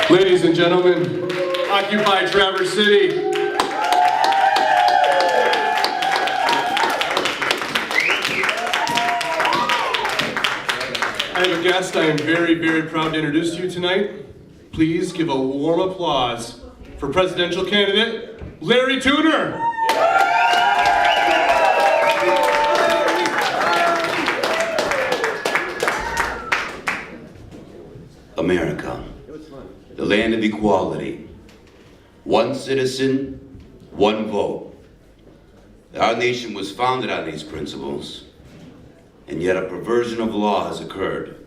Ladies and gentlemen, Occupy Traverse City. I have a guest I am very, very proud to introduce to you tonight. Please give a warm applause for presidential candidate, Larry Tunner. America, the land of equality. One citizen, one vote. Our nation was founded on these principles, and yet a perversion of law has occurred.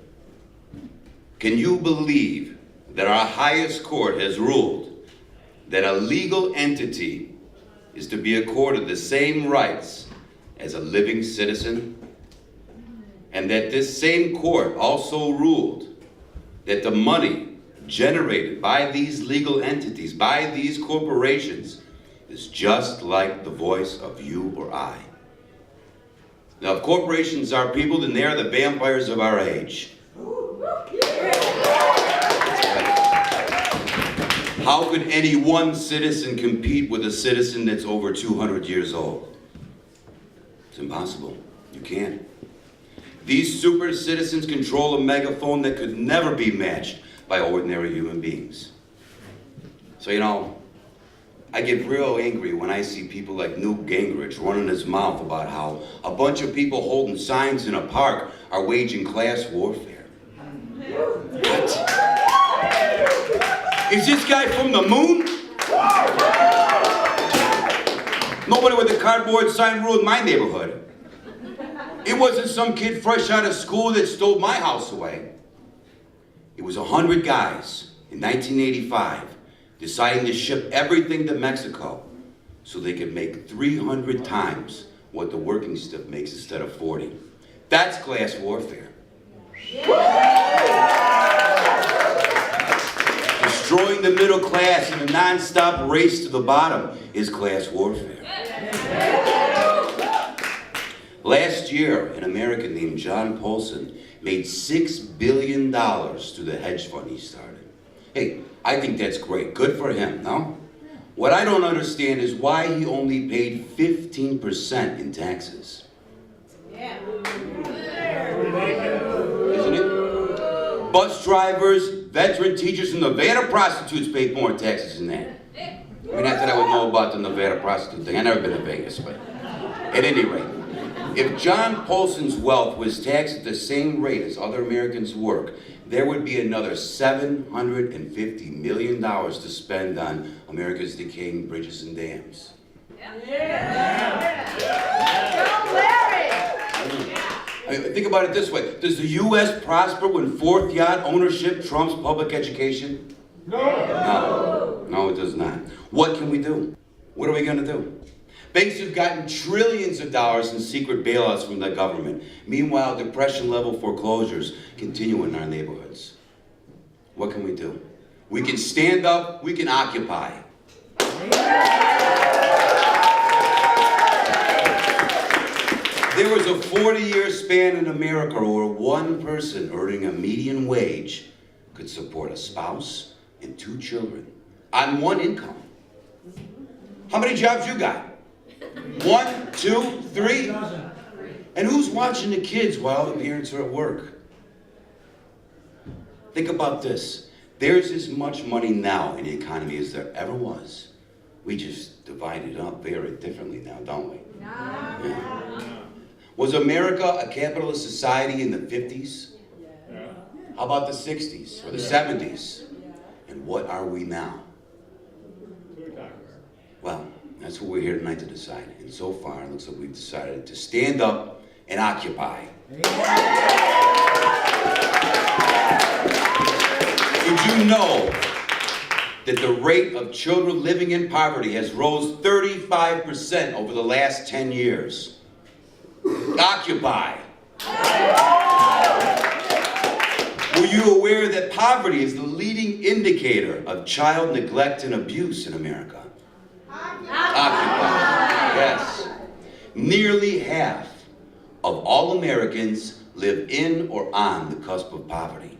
Can you believe that our highest court has ruled that a legal entity is to be accorded the same rights as a living citizen? And that this same court also ruled that the money generated by these legal entities, by these corporations, is just like the voice of you or I. Now, if corporations are people, then they are the vampires of our age. How could any one citizen compete with a citizen that's over 200 years old? It's impossible. You can't. These super citizens control a megaphone that could never be matched by ordinary human beings. So, you know, I get real angry when I see people like Newt Gingrich running his mouth about how a bunch of people holding signs in a park are waging class warfare. What? Is this guy from the moon? Nobody with a cardboard sign ruined my neighborhood. It wasn't some kid fresh out of school that stole my house away. It was 100 guys in 1985 deciding to ship everything to Mexico so they could make 300 times what the working stiff makes instead of 40. That's class warfare. Destroying the middle class in a non-stop race to the bottom is class warfare. Last year, an American named John Paulson made $6 billion through the hedge fund he started. Hey, I think that's great. Good for him, no? What I don't understand is why he only paid 15% in taxes. Yeah. Isn't it? Bus drivers, veteran teachers, and Nevada prostitutes paid more taxes than that. I mean, not that I would know about the Nevada prostitute thing. I've never been to Vegas, but at any rate, if John Paulson's wealth was taxed at the same rate as other Americans' work, there would be another $750 million to spend on America's decaying bridges and dams. I mean, think about it this way. Does the U.S. prosper when fourth yacht ownership trumps public education? No. No, it does not. What can we do? What are we going to do? Banks have gotten trillions of dollars in secret bailouts from the government. Meanwhile, depression-level foreclosures continue in our neighborhoods. What can we do? We can stand up, we can occupy. There was a 40-year span in America where one person earning a median wage could support a spouse and 2 children on one income. How many jobs you got? 1, 2, 3? And who's watching the kids while the parents are at work? Think about this. There's as much money now in the economy as there ever was. We just divide it up very differently now, don't we? Yeah. Was America a capitalist society in the 50s? How about the 60s or the 70s? And what are we now? Well, that's what we're here tonight to decide. And so far, it looks like we've decided to stand up and occupy. Did you know that the rate of children living in poverty has rose 35% over the last 10 years? Occupy. Were you aware that poverty is the leading indicator of child neglect and abuse in America? Occupy. Yes. Nearly half of all Americans live in or on the cusp of poverty.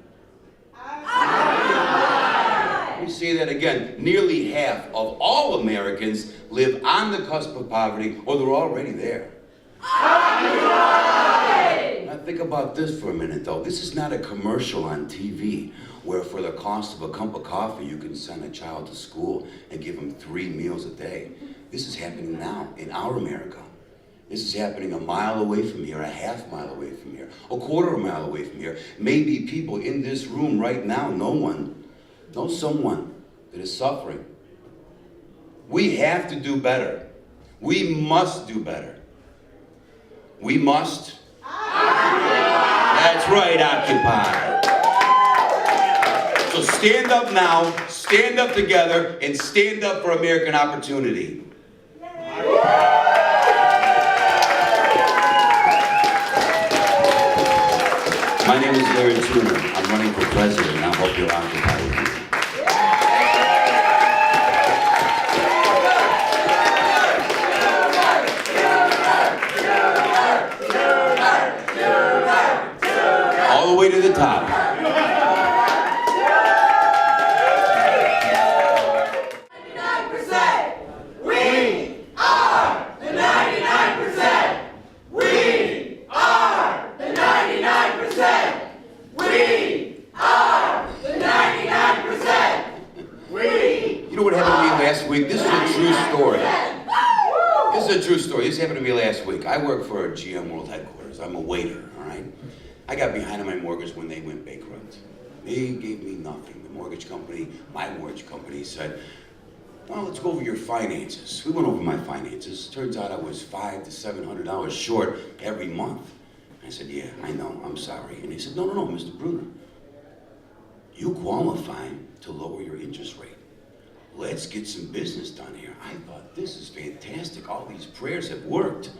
Let me say that again. Nearly half of all Americans live on the cusp of poverty, or they're already there. Now think about this for a minute, though. This is not a commercial on TV where for the cost of a cup of coffee you can send a child to school and give them 3 meals a day. This is happening now in our America. This is happening a mile away from here, a half mile away from here, a quarter of a mile away from here. Maybe people in this room right now know someone that is suffering. We have to do better. We must do better. We must. That's right, Occupy. So stand up now, stand up together, and stand up for American opportunity. My name is Larry Tunner. I'm running for president, and I hope you'll occupy with me. All the way to the top. 99%! We are the 99%! We are the 99%! We are the 99%! You know what happened to me last week? This is a true story. This is a true story. This happened to me last week. I work for GM World Headquarters. I'm a waiter, all right? I got behind on my mortgage when they went bankrupt. They gave me nothing. The mortgage company, my mortgage company said, well, let's go over your finances. We went over my finances. Turns out I was $500 to $700 short every month. I said, yeah, I know, I'm sorry. And he said, no, Mr. Brunner. You qualify to lower your interest rate. Let's get some business done here. I thought, this is fantastic. All these prayers have worked.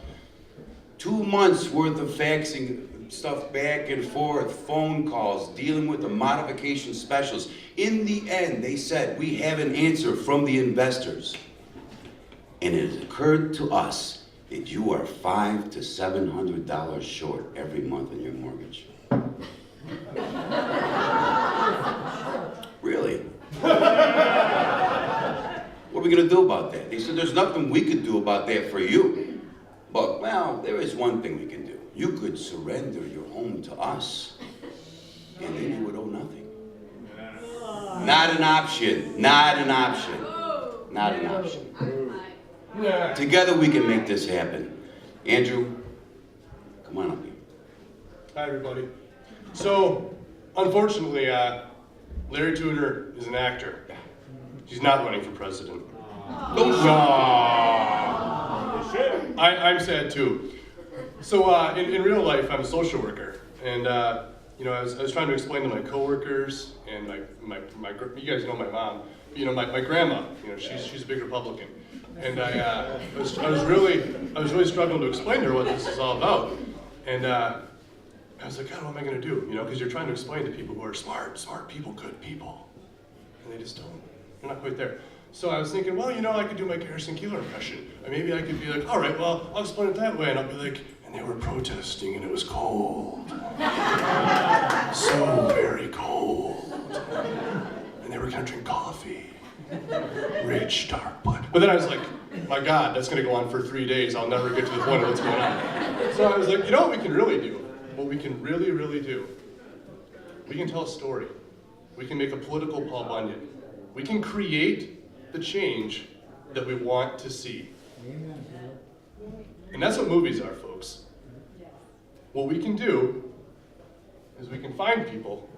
2 months worth of faxing stuff back and forth, phone calls, dealing with the modification specialists. In the end, they said, we have an answer from the investors. And it has occurred to us that you are $500 to $700 short every month on your mortgage. Really? What are we going to do about that? They said, there's nothing we could do about that for you. But, well, there is one thing we can do. You could surrender your home to us, and then you would owe nothing. Not an option. Not an option. Not an option. Together we can make this happen. Andrew, come on up here. Hi, everybody. So, unfortunately, Larry Tunner is an actor. He's not running for president. I'm sad too. So in real life, I'm a social worker, and you know, I was trying to explain to my coworkers and my you guys know my mom, you know, my grandma, you know, she's a big Republican, and I was really struggling to explain to her what this is all about, and I was like, God, what am I going to do? You know, because you're trying to explain to people who are smart people, good people, and they just don't. They're not quite there. So I was thinking, well, you know, I could do my Garrison Keillor impression. Or maybe I could be like, all right, well, I'll explain it that way. And I'll be like, and they were protesting and it was cold. So very cold. And they were gonna drink coffee. Rich, dark blood. But then I was like, my God, that's gonna go on for 3 days. I'll never get to the point of what's going on. So I was like, you know what we can really do? What we can really, really do? We can tell a story. We can make a political Paul Bunyan. We can create the change that we want to see. And that's what movies are, folks. What we can do is we can find people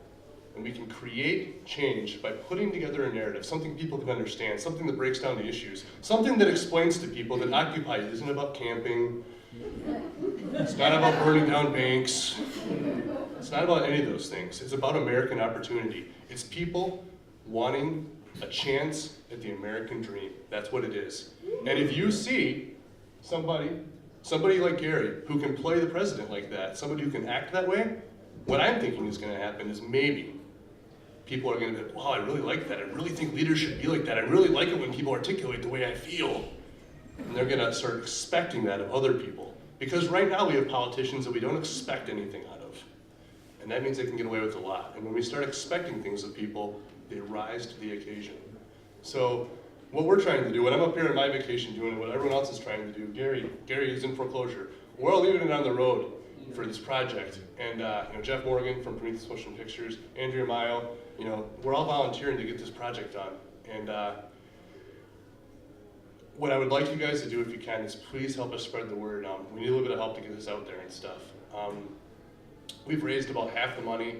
and we can create change by putting together a narrative, something people can understand, something that breaks down the issues, something that explains to people that Occupy isn't about camping, it's not about burning down banks, it's not about any of those things. It's about American opportunity. It's people wanting a chance at the American dream. That's what it is. And if you see somebody like Gary who can play the president like that, somebody who can act that way, what I'm thinking is going to happen is maybe people are going to be like, wow, I really like that. I really think leaders should be like that. I really like it when people articulate the way I feel. And they're going to start expecting that of other people. Because right now we have politicians that we don't expect anything out of. And that means they can get away with a lot. And when we start expecting things of people, they rise to the occasion. So what we're trying to do, what I'm up here on my vacation doing, and what everyone else is trying to do, Gary is in foreclosure. We're all leaving it on the road for this project. And Jeff Morgan from Prometheus Motion Pictures, Andrea Maio, we're all volunteering to get this project done. And what I would like you guys to do, if you can, is please help us spread the word. We need a little bit of help to get this out there and stuff. We've raised about half the money.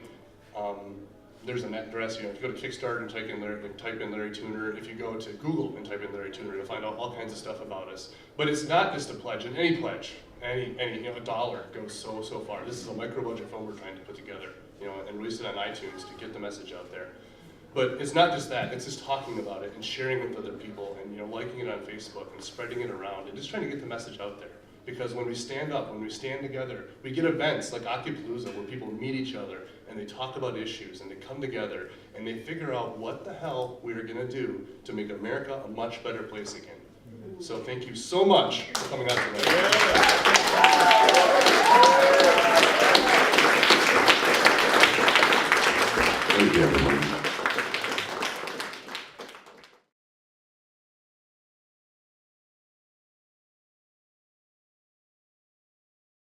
There's an address, if you go to Kickstarter and type in Larry Tunner. If you go to Google and type in Larry Tunner, you'll find out all kinds of stuff about us. But it's not just a pledge, and any pledge, a dollar goes so far. This is a micro budget film we're trying to put together, and release it on iTunes to get the message out there. But it's not just that, it's just talking about it and sharing it with other people and liking it on Facebook and spreading it around and just trying to get the message out there. Because when we stand up, when we stand together, we get events like Occupalooza where people meet each other and they talk about issues and they come together and they figure out what the hell we are gonna do to make America a much better place again. So thank you so much for coming out tonight.